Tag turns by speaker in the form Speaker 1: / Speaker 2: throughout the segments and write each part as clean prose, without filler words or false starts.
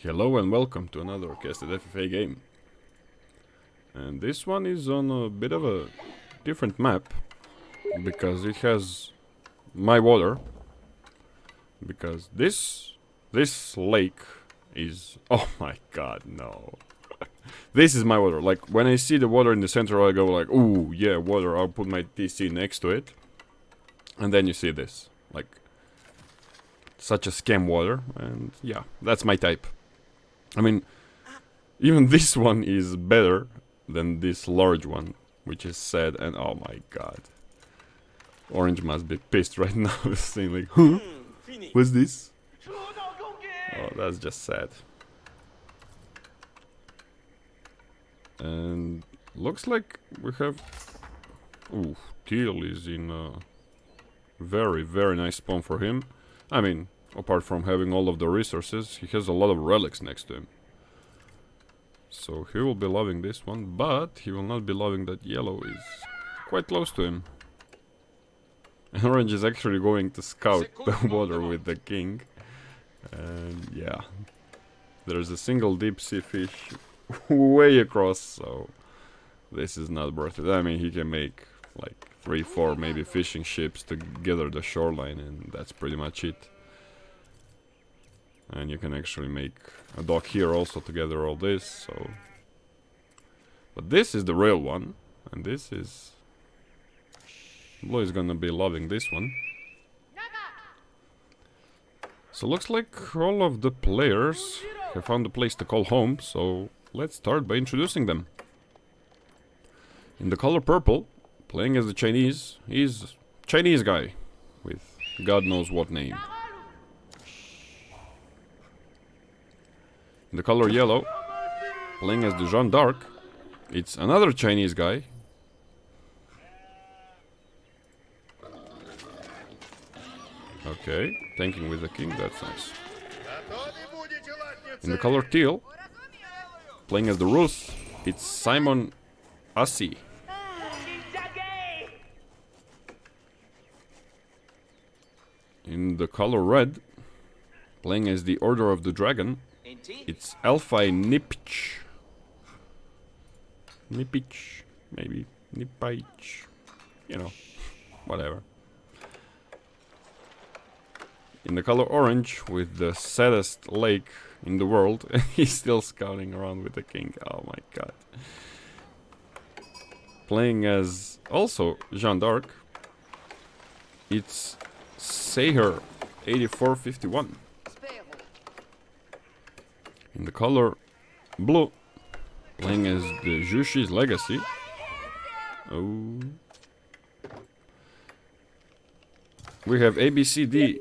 Speaker 1: Hello and welcome to another casted FFA game. And this one is on a bit of a different map because it has my water. Because this lake is, oh my god, no. This is my water. Like when I see the water in the center, I go like, ooh, yeah, water. I'll put my TC next to it. And then you see this, like such a scam water, and yeah, that's my type. I mean, even this one is better than this large one, which is sad, and oh my god. Orange must be pissed right now, saying like, huh? What's this? Oh, that's just sad. And looks like we have... Ooh, Teal is in a very, very nice spawn for him. I mean, apart from having all of the resources, he has a lot of relics next to him. So he will be loving this one, but he will not be loving that yellow is quite close to him. And orange is actually going to scout the water with the king. And yeah, there's a single deep sea fish way across, so this is not worth it. I mean, he can make like 3-4 maybe fishing ships to gather the shoreline, and that's pretty much it. And you can actually make a dock here also to gather all this, so... But this is the real one, and this is... Blue is gonna be loving this one. So looks like all of the players have found a place to call home, so let's start by introducing them. In the color purple, playing as the Chinese, he's Chinese guy with God knows what name. In the color yellow, playing as the Jeanne d'Arc, it's another Chinese guy. Okay, tanking with the king, that's nice. In the color teal, playing as the Rus, it's Simon Assi. In the color red, playing as the Order of the Dragon, it's Alphi Nipich. Nipich, maybe. Nipich. You know, whatever. In the color orange, with the saddest lake in the world, he's still scouting around with the king. Oh my god. Playing as also Jeanne d'Arc, it's Seher 8451. In the color blue, playing as the Jushi's Legacy. Oh. We have ABCD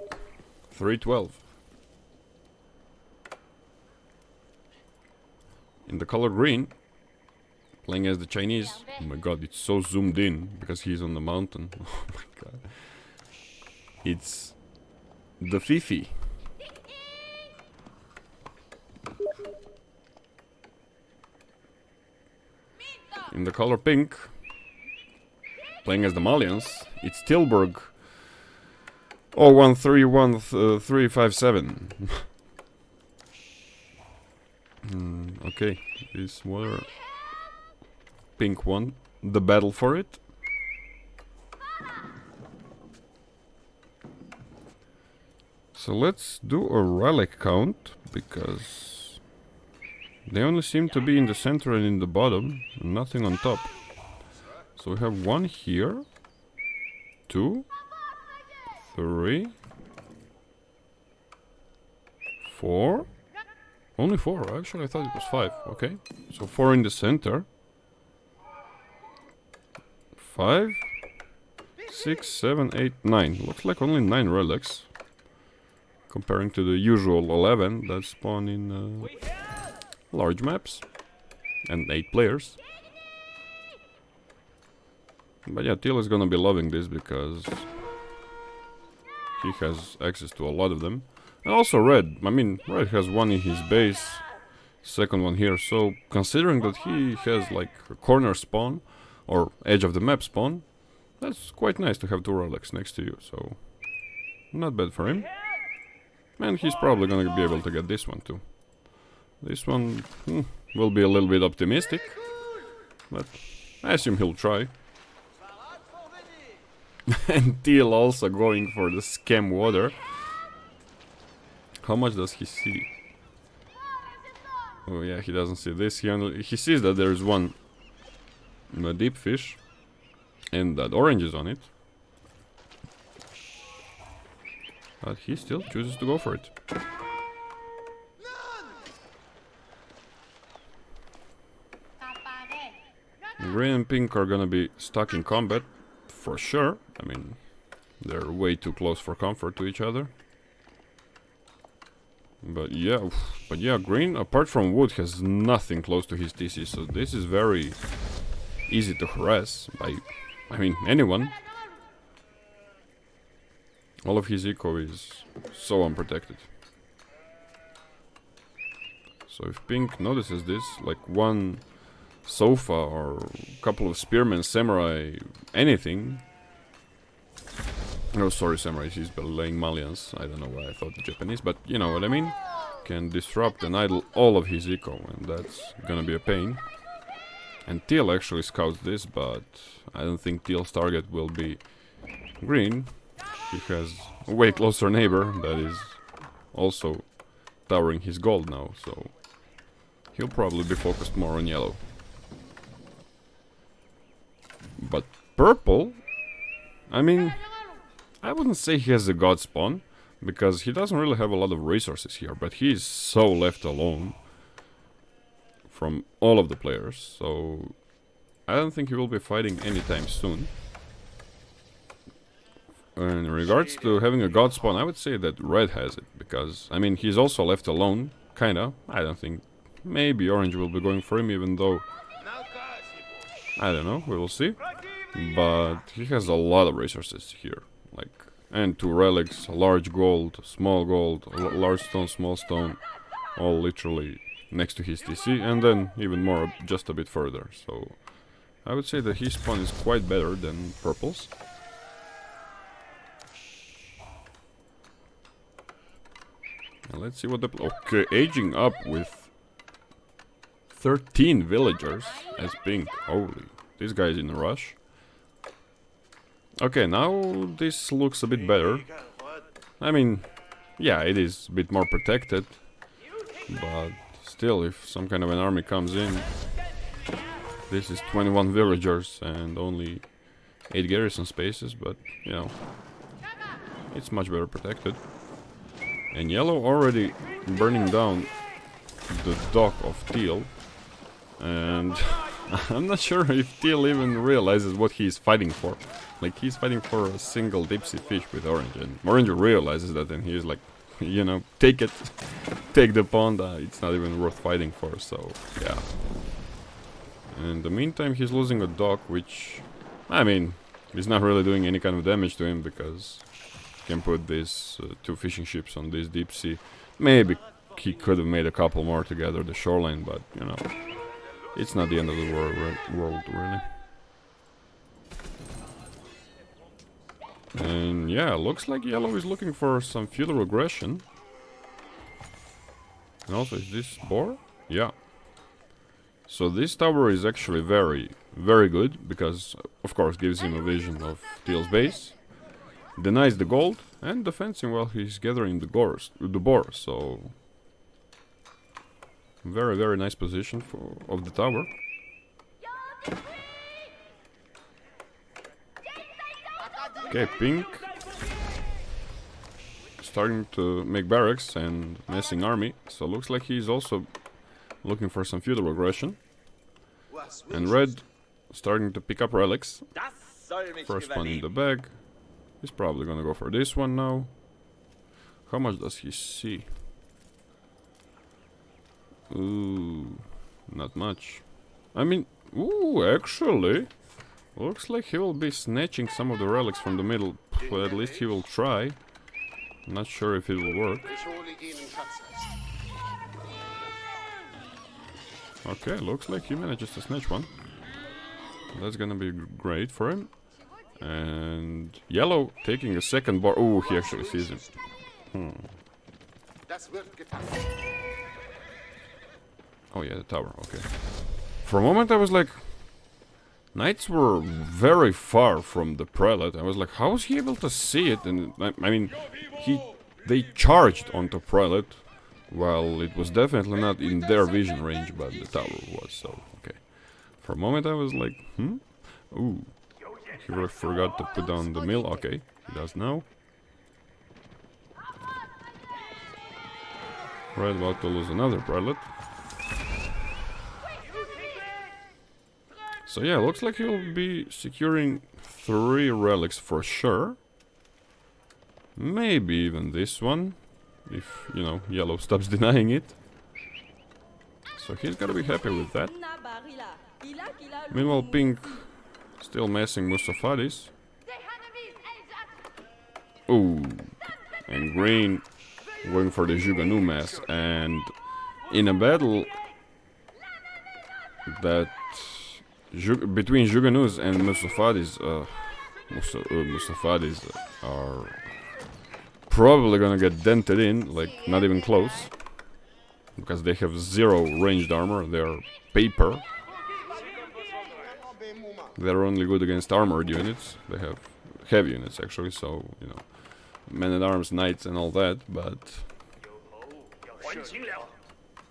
Speaker 1: 312. In the color green, playing as the Chinese. Oh my god, it's so zoomed in because he's on the mountain. Oh my god. It's the Fifi. In the color pink, playing as the Malians, it's Tilburg 0131357. Okay, this water pink one, the battle for it. So let's do a relic count, because they only seem to be in the center and in the bottom, and nothing on top. So we have 1 here, 2, 3, 4. Only 4, actually I thought it was 5, okay. So 4 in the center. 5, 6, 7, 8, 9. Looks like only 9 relics. Comparing to the usual 11 that spawn in large maps. And 8 players. But yeah, Teal is gonna be loving this because he has access to a lot of them. And also red. I mean, red has 1 in his base, second one here. So considering that he has like a corner spawn or edge of the map spawn, that's quite nice to have 2 relics next to you. So not bad for him. And he's probably gonna be able to get this one too. This one will be a little bit optimistic, but I assume he'll try. And Teal also going for the scam water. How much does he see? Oh yeah, he doesn't see this. He sees that there is one deep fish and that orange is on it. But he still chooses to go for it. Green and pink are gonna be stuck in combat for sure. I mean, they're way too close for comfort to each other. But yeah, green, apart from wood, has nothing close to his TC, so this is very easy to harass by, I mean, anyone. All of his eco is so unprotected. So if pink notices this, like one sofa or a couple of spearmen, samurai, anything. Oh, sorry, samurai, he's belaying Malians. I don't know why I thought Japanese, but you know what I mean. Can disrupt and idle all of his eco, and that's gonna be a pain. And Teal actually scouts this, but I don't think Teal's target will be green. He has a way closer neighbor that is also towering his gold now, so he'll probably be focused more on yellow. But purple, I mean, I wouldn't say he has a god spawn, because he doesn't really have a lot of resources here, but he is so left alone from all of the players, so I don't think he will be fighting anytime soon. In regards to having a god spawn, I would say that red has it, because, I mean, he's also left alone, kinda. I don't think, maybe orange will be going for him, even though, I don't know, we will see. But he has a lot of resources here, like, and 2 relics, large gold, small gold, large stone, small stone, all literally next to his TC, and then even more just a bit further, so I would say that his spawn is quite better than purple's. And let's see what the... Okay, aging up with 13 villagers as pink. Holy, this guy's in a rush. Okay, now this looks a bit better. I mean, yeah, it is a bit more protected, but still, if some kind of an army comes in, this is 21 villagers and only 8 garrison spaces, but, you know, it's much better protected. And yellow already burning down the dock of Teal, and I'm not sure if Teal even realizes what he's fighting for. Like, he's fighting for a single deep-sea fish with orange, and orange realizes that, and he's like, you know, take it, take the pond, it's not even worth fighting for, so, yeah. In the meantime, he's losing a dock, which, I mean, is not really doing any kind of damage to him, because he can put these 2 fishing ships on this deep sea. Maybe he could have made a couple more to gather the shoreline, but, you know, it's not the end of the world, really. And yeah, looks like yellow is looking for some feudal aggression. And also, is this boar? Yeah. So this tower is actually very, very good, because, of course, gives him a vision of Teal's base, denies the gold, and defends him while he's gathering the boar, so... Very, very nice position of the tower. Okay, pink starting to make barracks and messing army, so looks like he's also looking for some feudal aggression. And red starting to pick up relics. First one in the bag. He's probably gonna go for this one now. How much does he see? Ooh, not much. I mean, ooh, actually, looks like he will be snatching some of the relics from the middle. But at least he will try. Not sure if it will work. Okay, looks like he manages to snatch one. That's gonna be great for him. And yellow taking a second bar. Oh, he actually sees him. Oh yeah, the tower, okay. For a moment I was like... Knights were very far from the prelate. I was like, how was he able to see it? And I mean, they charged onto prelate, while it was definitely not in their vision range, but the tower was, so, okay. For a moment I was like, Ooh. He really forgot to put down the mill. Okay, he does now. Right, about to lose another prelate. So yeah, looks like he'll be securing 3 relics for sure. Maybe even this one, if, you know, yellow stops denying it. So he's gotta be happy with that. Meanwhile, pink still messing Mustafadis. Ooh, and green going for the Juganu mess. And in a battle that between Juganus and Mustafadis, Mustafadis are probably gonna get dented in, like not even close, because they have 0 ranged armor. They're paper. They're only good against armored units. They have heavy units actually, so you know, men-at-arms, knights, and all that. But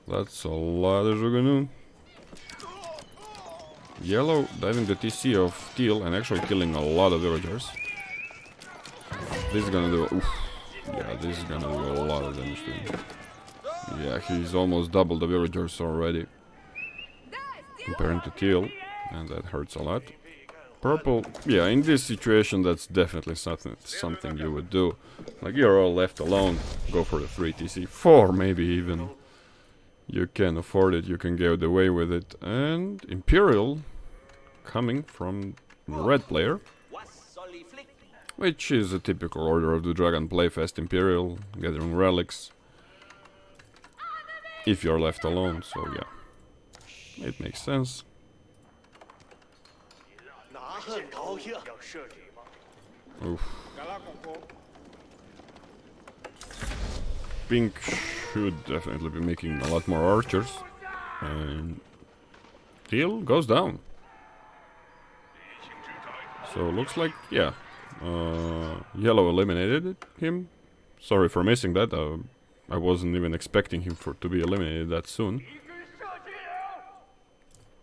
Speaker 1: that's a lot of Juganu. Yellow diving the TC of teal and actually killing a lot of villagers. This is gonna do... Oof. Yeah, this is gonna do a lot of damage to him. Yeah, he's almost doubled the villagers already, comparing to teal, and that hurts a lot. Purple, yeah, in this situation that's definitely something you would do. Like, you're all left alone, go for the 3 TC, 4 maybe even. You can afford it, you can get away with it. And Imperial coming from the red player, which is a typical Order of the Dragon playfest. Imperial, gathering relics, if you're left alone, so yeah, it makes sense. Oof. Pink should definitely be making a lot more archers, and teal goes down. So looks like, yeah, yellow eliminated him. Sorry for missing that. I wasn't even expecting him to be eliminated that soon.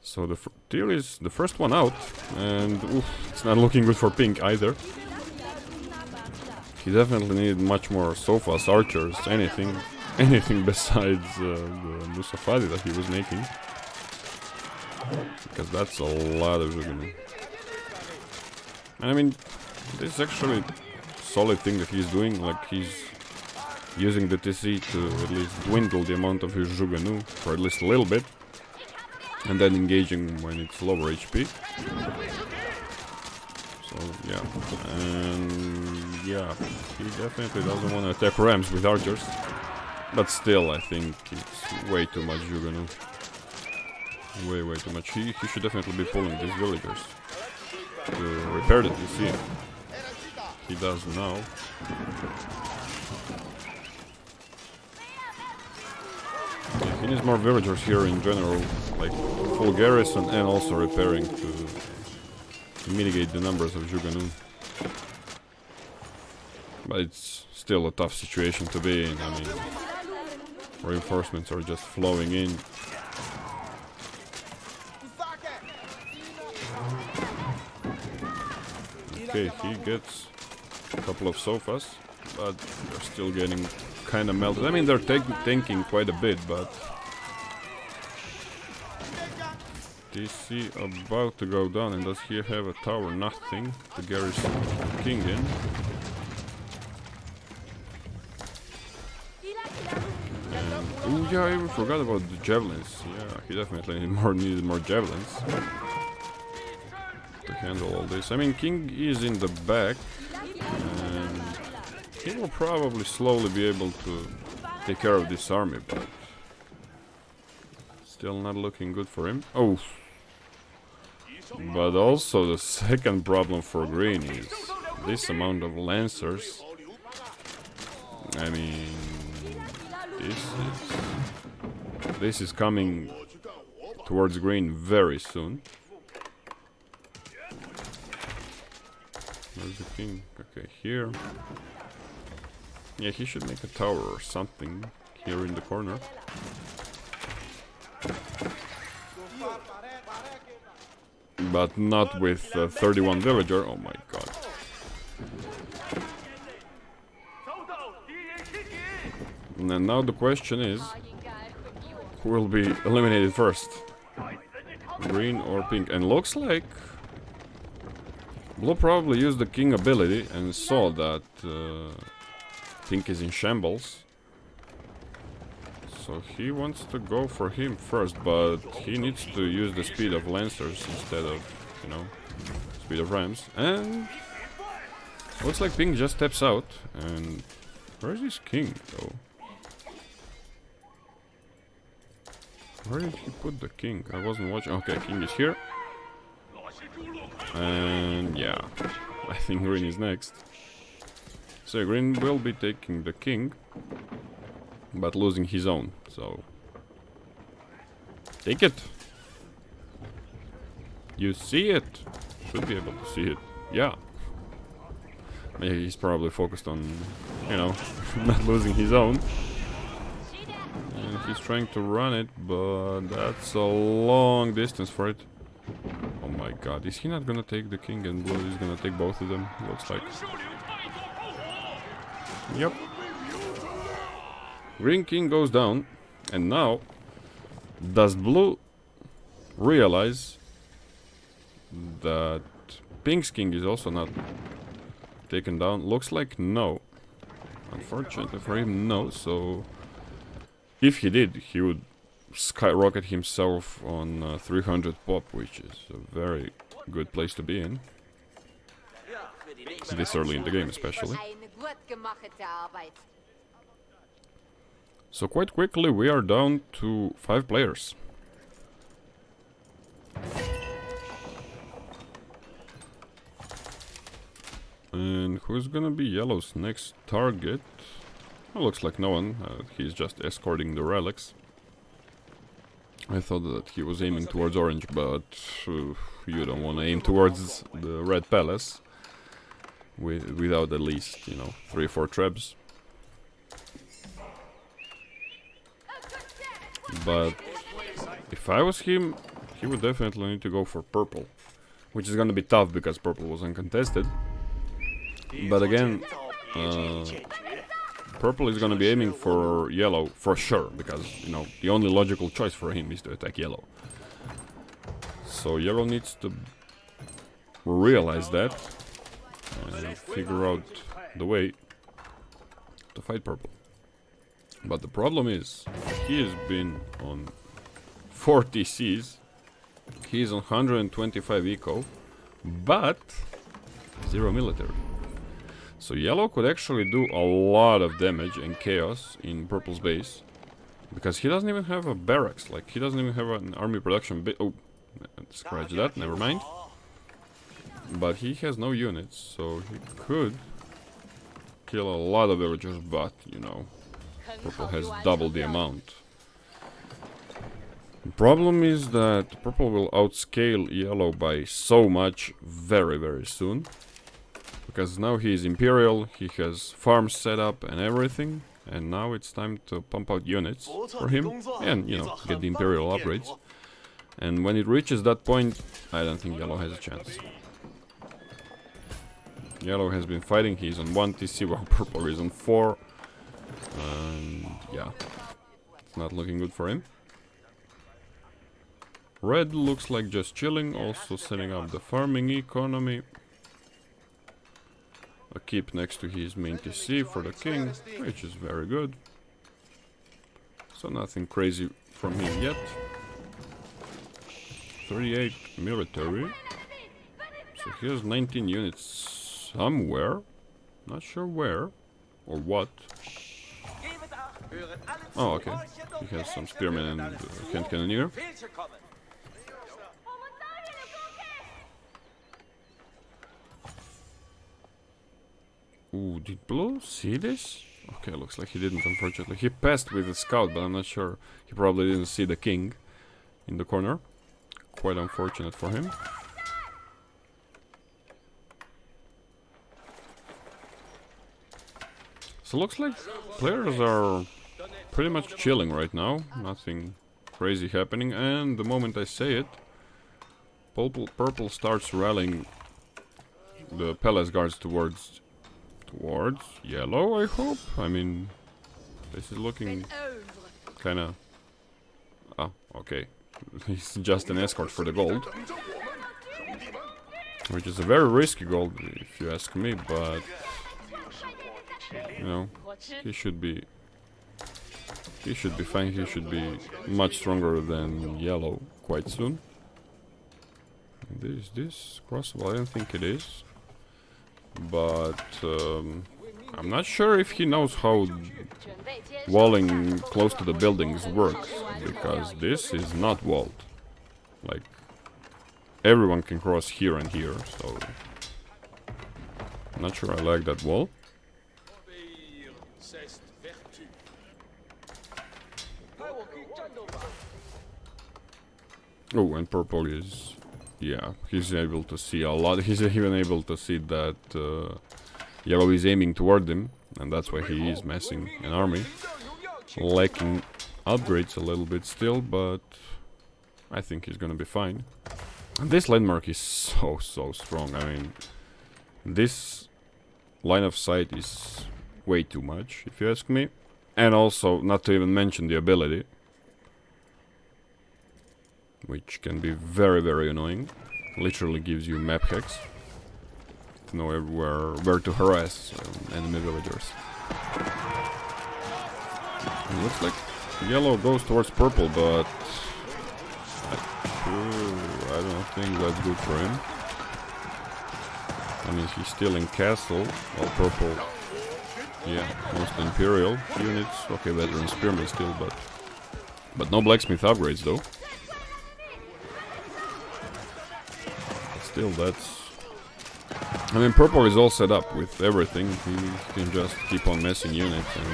Speaker 1: So the teal is the first one out, and oof, it's not looking good for pink either. He definitely needed much more sofas, archers, anything besides the Musafadi that he was making, because that's a lot of Jugunu. And I mean, this is actually a solid thing that he's doing. Like, he's using the TC to at least dwindle the amount of his Jugunu for at least a little bit, and then engaging when it's lower HP. So yeah, and yeah, he definitely doesn't want to attack rams with archers, but still I think it's way too much Jugunu. Way too much. He should definitely be pulling these villagers to repair the TC. He does now. Yeah, he needs more villagers here in general, like full garrison and also repairing to mitigate the numbers of Juganu. But it's still a tough situation to be in. I mean, reinforcements are just flowing in. Okay, he gets a couple of sofas, but they're still getting kind of melted. I mean, they're tanking quite a bit, but TC about to go down. And does he have a tower? Nothing. The garrison king in. Oh yeah, I even forgot about the javelins. Yeah, he definitely needed more javelins to handle all this. I mean, king is in the back, and he will probably slowly be able to take care of this army, but still not looking good for him. Oh, but also the second problem for green is this amount of lancers. I mean, this is This is coming towards green very soon. Where's the king? Okay, here. Yeah, he should make a tower or something here in the corner. But not with 31 villager. Oh my god. And now the question is, who will be eliminated first? Green or pink? And looks like Blue probably used the king ability and saw that pink is in shambles. So he wants to go for him first, but he needs to use the speed of lancers instead of, you know, speed of rams. And looks like pink just steps out. And where's his king though? Where did he put the king? I wasn't watching. Okay, king is here. And yeah, I think green is next. So green will be taking the king, but losing his own. So take it. You see it. Should be able to see it. Yeah. Maybe he's probably focused on, you know, not losing his own. And he's trying to run it, but that's a long distance for it. Oh my god, is he not gonna take the king and blue is gonna take both of them? Looks like. Yep. Green king goes down, and now does blue realize that pink's king is also not taken down? Looks like no. Unfortunately for him, no. So if he did, he would skyrocket himself on 300 pop, which is a very good place to be in. This early in the game, especially. So quite quickly we are down to 5 players. And who's gonna be yellow's next target? Well, looks like no one. He's just escorting the relics. I thought that he was aiming towards orange, but you don't want to aim towards the red palace without at least, you know, 3 or 4 trebs. But if I was him, he would definitely need to go for purple, which is going to be tough because purple was uncontested. But again, purple is going to be aiming for yellow for sure, because, you know, the only logical choice for him is to attack yellow. So yellow needs to realize that and figure out the way to fight purple. But the problem is, he has been on 4 TCs, he's on 125 eco, but 0 military. So yellow could actually do a lot of damage and chaos in purple's base, because he doesn't even have a barracks, like he doesn't even have an army production bit. Oh, scratch that, never mind. But he has no units, so he could kill a lot of villagers, but, you know, purple has double the amount. The problem is that purple will outscale yellow by so much very, very soon. Because now he is Imperial, he has farms set up and everything. And now it's time to pump out units for him and, you know, get the Imperial upgrades. And when it reaches that point, I don't think yellow has a chance. Yellow has been fighting, he's on 1 TC while purple is on 4. And yeah, it's not looking good for him. Red looks like just chilling, also setting up the farming economy. A keep next to his main TC for the king, which is very good. So nothing crazy from him yet. 38 military. So he has 19 units somewhere. Not sure where or what. Oh, okay. He has some spearmen and hand cannoneer. Ooh, did blue see this? Okay, looks like he didn't, unfortunately. He passed with the scout, but I'm not sure. He probably didn't see the king in the corner. Quite unfortunate for him. So looks like players are pretty much chilling right now. Nothing crazy happening. And the moment I say it, purple starts rallying the palace guards towards yellow, I hope. I mean, this is looking kind of... Ah, okay. He's just an escort for the gold. Which is a very risky gold, if you ask me, but... You know, he should be fine. He should be much stronger than yellow quite soon. Is this crossable? I don't think it is. But I'm not sure if he knows how walling close to the buildings works, because this is not walled. Like, everyone can cross here and here, so I'm not sure I like that wall. Oh, and purple is... Yeah, he's able to see a lot. He's even able to see that yellow is aiming toward him, and that's why he is messing an army. Lacking upgrades a little bit still, but I think he's gonna be fine. And this landmark is so strong. I mean, this line of sight is way too much, if you ask me. And also, not to even mention the ability, which can be very annoying. Literally gives you map hacks to know everywhere where to harass enemy villagers. It looks like yellow goes towards purple, but I don't think that's good for him. I mean, he's still in castle, while purple, yeah, most imperial units. Okay, veteran spearmen still, but no blacksmith upgrades though. Still, that's... I mean, purple is all set up with everything. He can just keep on messing units, and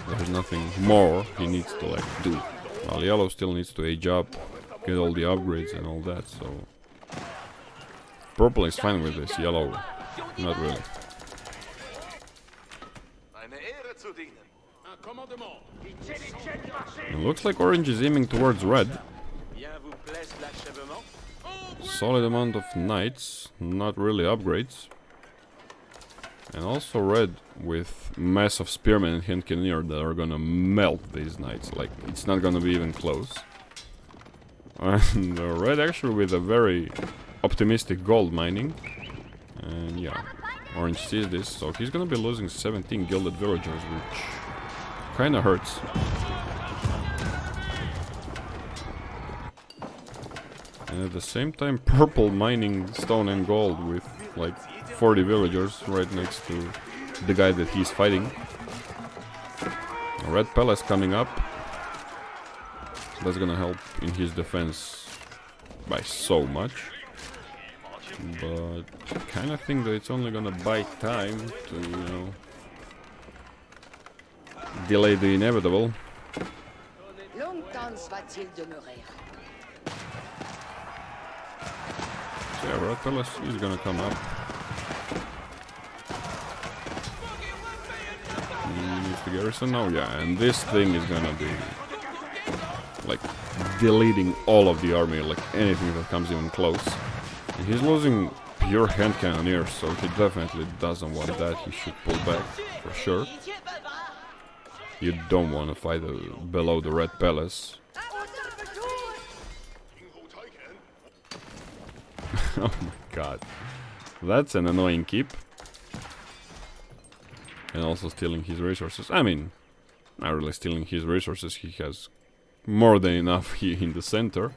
Speaker 1: there's nothing more he needs to, like, do. While yellow still needs to age up, get all the upgrades and all that, so... Purple is fine with this, yellow, not really. It looks like orange is aiming towards red. Solid amount of knights, not really upgrades. And also red with mass of spearmen and hand cannoneer that are gonna melt these knights. Like, it's not gonna be even close. And red actually with a very optimistic gold mining. And yeah, orange sees this, so he's gonna be losing 17 gilded villagers, which kinda hurts. And at the same time, purple mining stone and gold with like 40 villagers right next to the guy that he's fighting. A red palace coming up. That's gonna help in his defense by so much. But I kinda think that it's only gonna buy time to, you know, delay the inevitable. So yeah, red palace is gonna come up. He needs the garrison now, yeah, and this thing is gonna be like deleting all of the army, like anything that comes even close. And he's losing pure hand cannoneers, so he definitely doesn't want that. He should pull back for sure. You don't want to fight below the red palace. Oh my god. That's an annoying keep. And also stealing his resources. I mean, not really stealing his resources. He has more than enough here in the center.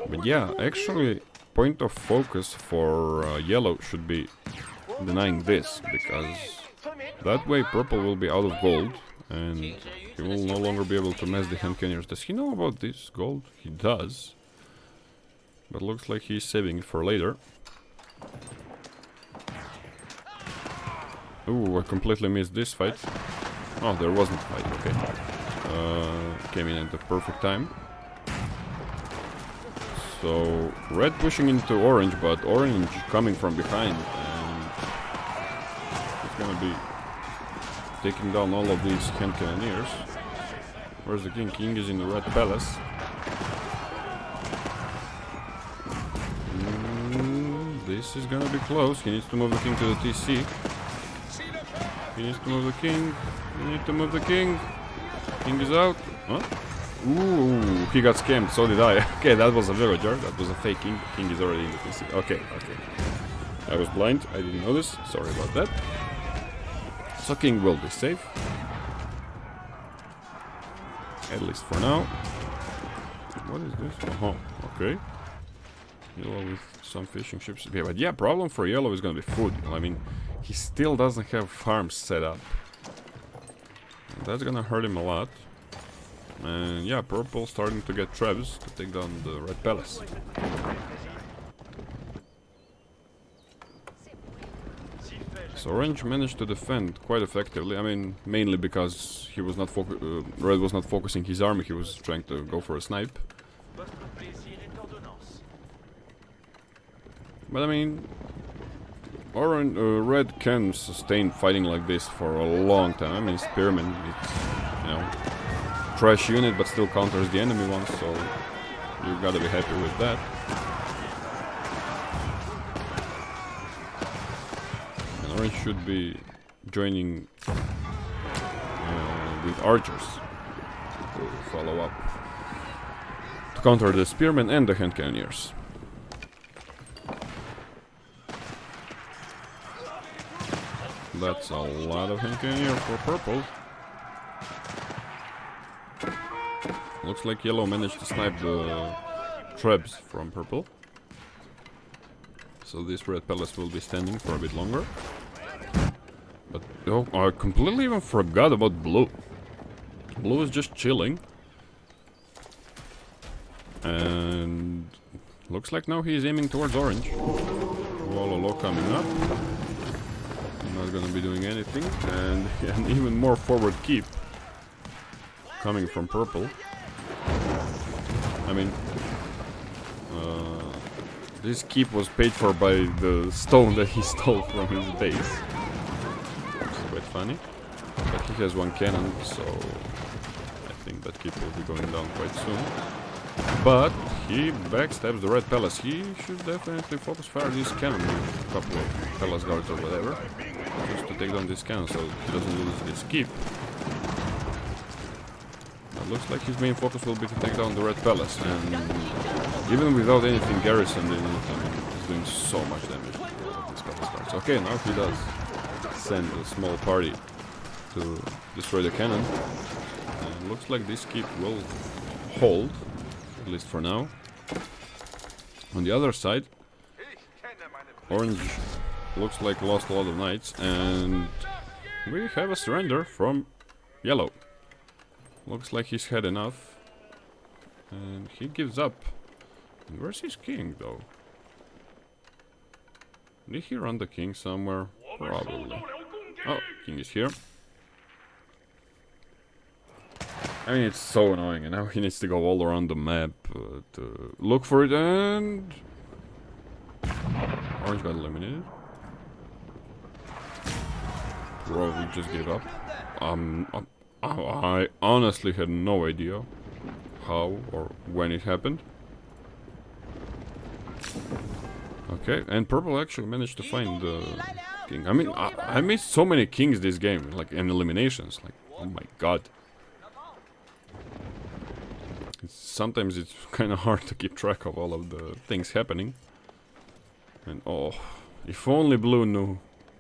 Speaker 1: But yeah, actually, point of focus for yellow should be denying this, because that way purple will be out of gold and he will no longer be able to mess the hand cannoneers. Does he know about this gold? He does. But looks like he's saving it for later. Ooh, I completely missed this fight. Oh, there wasn't a fight, okay. Came in at the perfect time. So, red pushing into orange, but orange coming from behind. And it's gonna be taking down all of these hand cannoneers. Where's the king? King is in the red palace. This is gonna be close. He needs to move the king to the TC. He needs to move the king. You need to move the king. King is out. Huh? Ooh, he got scammed. So did I. Okay, that was a villager. That was a fake king. King is already in the TC. Okay, okay. I was blind. I didn't notice. Sorry about that. So king will be safe. At least for now. What is this? Okay. Yellow with some fishing ships. Yeah, but yeah, problem for yellow is gonna be food. I mean, he still doesn't have farms set up. That's gonna hurt him a lot. And yeah, purple starting to get traps to take down the red palace. So orange managed to defend quite effectively. I mean, mainly because he was not red was not focusing his army. He was trying to go for a snipe. But I mean, red can sustain fighting like this for a long time. I mean, Spearman, it's, you know, trash unit, but still counters the enemy ones, so you gotta be happy with that. And orange should be joining with archers to follow up to counter the Spearmen and the hand cannoneers. That's a lot of hand cannoneer for purple. Looks like yellow managed to snipe the traps from purple. So this red palace will be standing for a bit longer. But oh, I completely even forgot about blue. Blue is just chilling. And looks like now he is aiming towards orange. Wall coming up. Not gonna be doing anything, and an even more forward keep coming from purple. I mean, this keep was paid for by the stone that he stole from his base. It's quite funny, but he has one cannon, so I think that keep will be going down quite soon. But he backstabs the red palace. He should definitely focus fire this cannon with a couple of palace guards or whatever, just to take down this cannon so he doesn't lose this keep. It looks like his main focus will be to take down the red palace, and even without anything garrisoned in it, I mean, he's doing so much damage with these palace guards. Okay, now he does send a small party to destroy the cannon, and looks like this keep will hold, at least for now. On the other side, orange looks like lost a lot of knights, and we have a surrender from yellow. Looks like he's had enough, and he gives up. And where's his king, though? Did he run the king somewhere? Probably. Oh, king is here. I mean, it's so annoying, and now he needs to go all around the map to look for it, and orange got eliminated. Probably just gave up. I honestly had no idea how or when it happened. Okay, and purple actually managed to find the king. I mean, I missed so many kings this game, like, and eliminations. Like, oh my god. Sometimes it's kind of hard to keep track of all of the things happening. And oh, if only blue knew.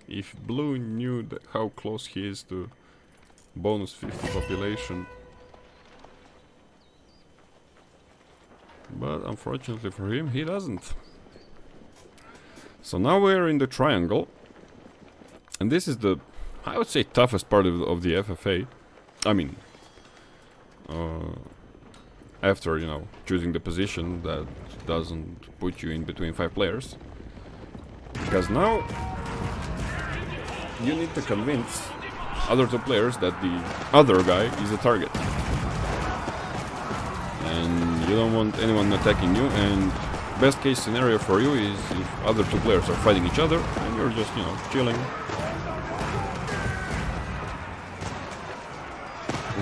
Speaker 1: If blue knew how close he is to bonus 50 population. But unfortunately for him, he doesn't. So now we're in the triangle. And this is the, I would say, toughest part of the FFA. I mean, after, you know, choosing the position that doesn't put you in between 5 players. Because now you need to convince other two players that the other guy is a target. And you don't want anyone attacking you, and best case scenario for you is if other two players are fighting each other and you're just, you know, chilling.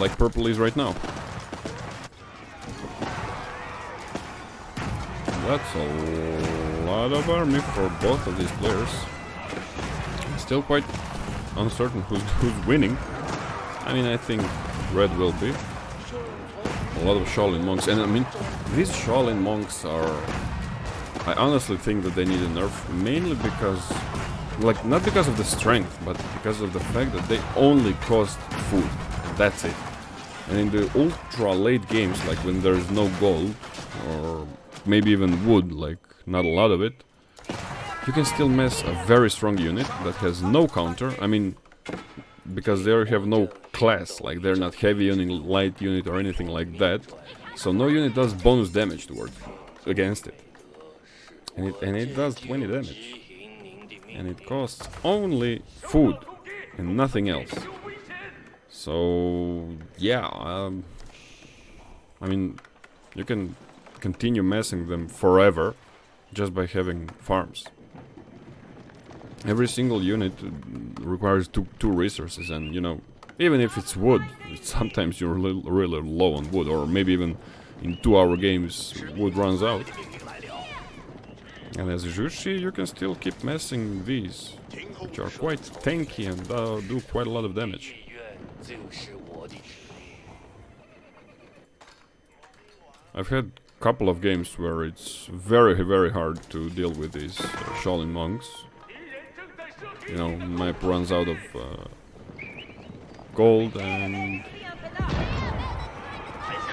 Speaker 1: Like purple is right now. That's a lot of army for both of these players. Still quite uncertain who's winning. I mean, I think red will be. A lot of Shaolin monks, and I mean, these Shaolin monks are... I honestly think that they need a nerf, mainly because... like, not because of the strength, but because of the fact that they only cost food. And that's it. And in the ultra late games, like when there's no gold, or maybe even wood, like not a lot of it, you can still mess a very strong unit that has no counter. I mean, because they have no class, like they're not heavy unit, light unit or anything like that. So no unit does bonus damage against it. And it does 20 damage. And it costs only food and nothing else. So yeah, I mean, you can continue messing them forever just by having farms. Every single unit requires two resources, and you know, even if it's wood, sometimes you're really low on wood, or maybe even in 2-hour games wood runs out. And as Jushi, you can still keep messing these, which are quite tanky and do quite a lot of damage. I've had a couple of games where it's very hard to deal with these Shaolin monks. You know, map runs out of gold and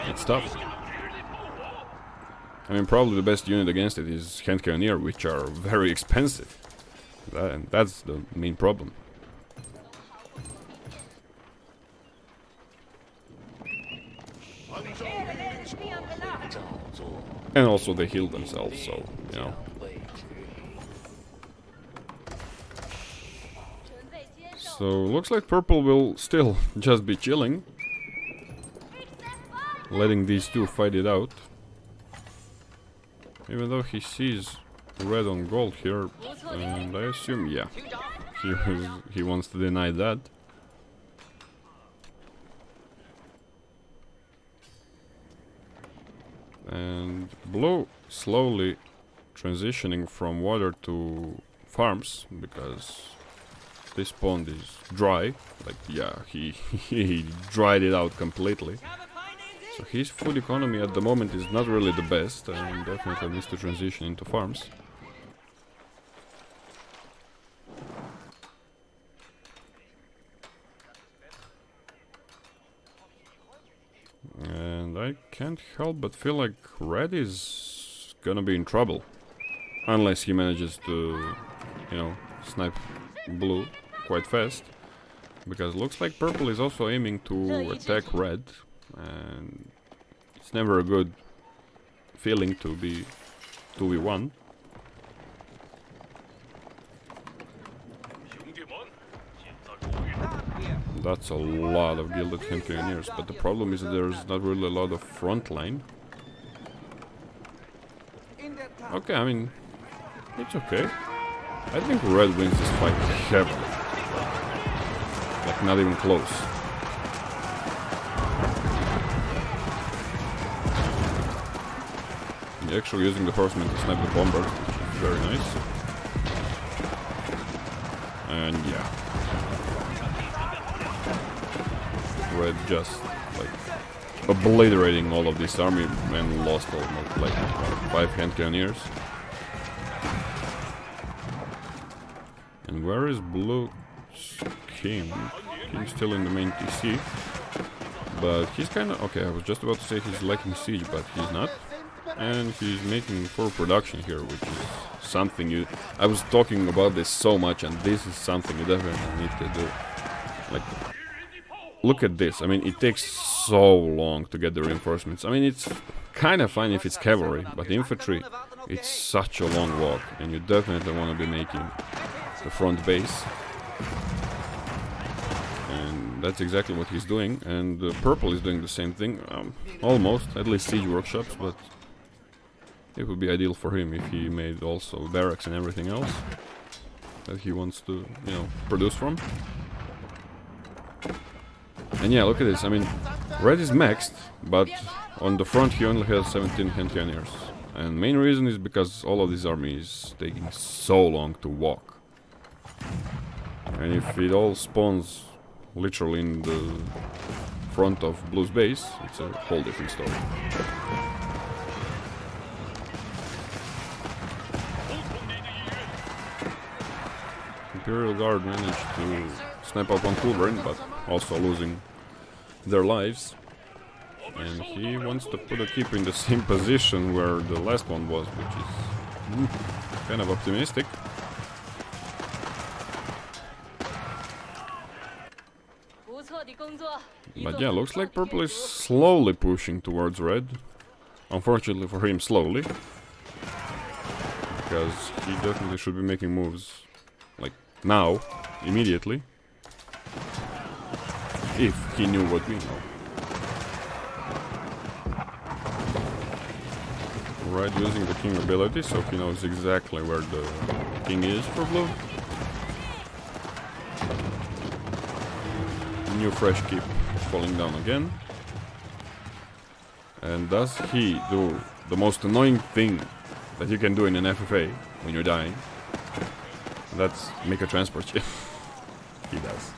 Speaker 1: it's tough. I mean, probably the best unit against it is hand cannoneer, which are very expensive. And that's the main problem. And also they heal themselves, so, you know. So, looks like purple will still just be chilling, letting these two fight it out. Even though he sees red on gold here, and I assume, yeah, he wants to deny that. And blue slowly transitioning from water to farms, because this pond is dry. Like, yeah, he dried it out completely. So his food economy at the moment is not really the best, and definitely needs to transition into farms. And I can't help but feel like red is gonna be in trouble. Unless he manages to, you know, snipe blue quite fast. Because it looks like purple is also aiming to attack red. And it's never a good feeling to be 2v1. That's a lot of gilded hand cannoneers, but the problem is that there's not really a lot of front line. Okay, I mean, it's okay. I think red wins this fight heavily. Like, not even close. They're actually using the horseman to snipe the bomber, which is very nice. And yeah. Red just like obliterating all of this army and lost almost like 5 hand cannoneers. And where is blue king? King's still in the main TC, but he's kind of okay. I was just about to say he's lacking siege, but he's not, and he's making full production here, which is something I was talking about this so much, and this is something you definitely need to do. Like, look at this. I mean, it takes so long to get the reinforcements. I mean, it's kind of fine if it's cavalry, but infantry, it's such a long walk, and you definitely want to be making the front base. that's exactly what he's doing, and purple is doing the same thing, almost, at least siege workshops, but it would be ideal for him if he made also barracks and everything else that he wants to, you know, produce from. And yeah, look at this, I mean, red is maxed, but on the front he only has 17 cantonniers. And main reason is because all of this army is taking so long to walk. And if it all spawns literally in the front of Blue's base, it's a whole different story. Imperial Guard managed to snap up on Culverin, but also losing their lives. And he wants to put a keep in the same position where the last one was, which is kind of optimistic. But yeah, looks like purple is slowly pushing towards red. Unfortunately for him, slowly. Because he definitely should be making moves, like, now, immediately. If he knew what we know. Red using the king ability, so he knows exactly where the king is for blue. New fresh keep falling down again. And does he do the most annoying thing that you can do in an FFA when you're dying? That's make a transport ship. He does.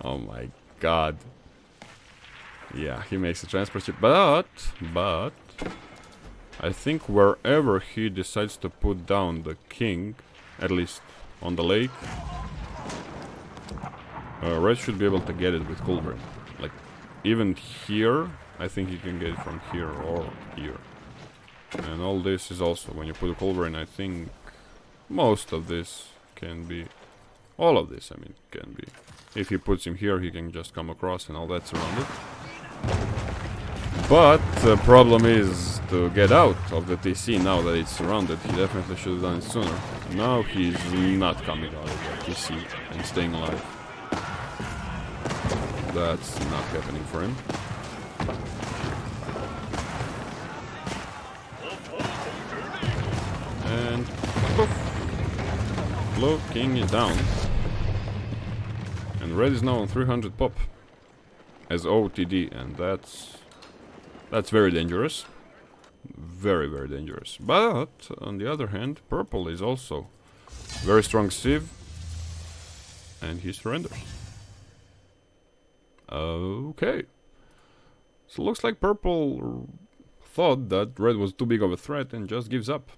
Speaker 1: Oh my god. Yeah, he makes a transport ship, but I think wherever he decides to put down the king, at least on the lake, red should be able to get it with Culverin. Like, even here, I think he can get it from here or here. And all this is also, when you put a Culverin, I think most of this can be, all of this, I mean, can be. If he puts him here, he can just come across and all that's surrounded. But the problem is to get out of the TC now that it's surrounded. He definitely should have done it sooner. Now he's not coming out of the TC and staying alive. That's not happening for him. And poof! Blue king is down. And red is now on 300 pop as OOTD, and that's very dangerous. Very, very dangerous. But on the other hand, purple is also very strong civ, and he surrenders. Okay. So looks like purple thought that red was too big of a threat and just gives up.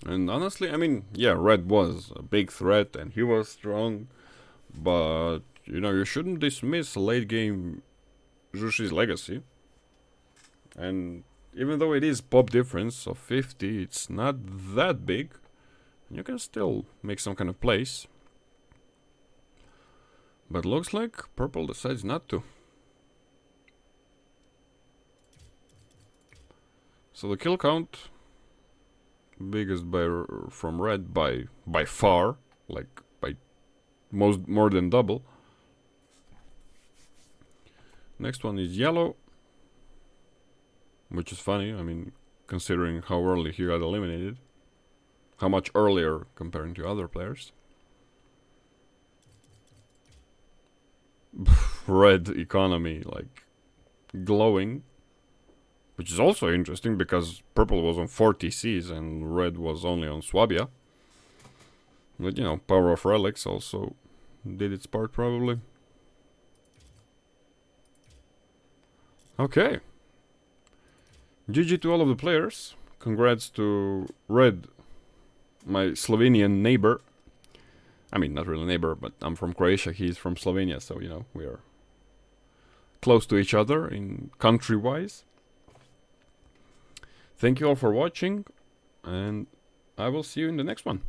Speaker 1: And honestly, I mean, yeah, red was a big threat and he was strong, but you know, you shouldn't dismiss late game Jushi's legacy. And even though it is pop difference of 50, it's not that big. You can still make some kind of place. But looks like purple decides not to. So the kill count, biggest from red by far, like by more than double. Next one is yellow, which is funny, I mean, considering how early he got eliminated. How much earlier comparing to other players. Red economy, like, glowing. Which is also interesting, because purple was on 4 TCs and red was only on Swabia. But, you know, power of relics also did its part, probably. Okay. GG to all of the players. Congrats to red, my Slovenian neighbor. I mean, not really neighbor, but I'm from Croatia, he's from Slovenia, so, you know, we are close to each other in country-wise. Thank you all for watching, and I will see you in the next one.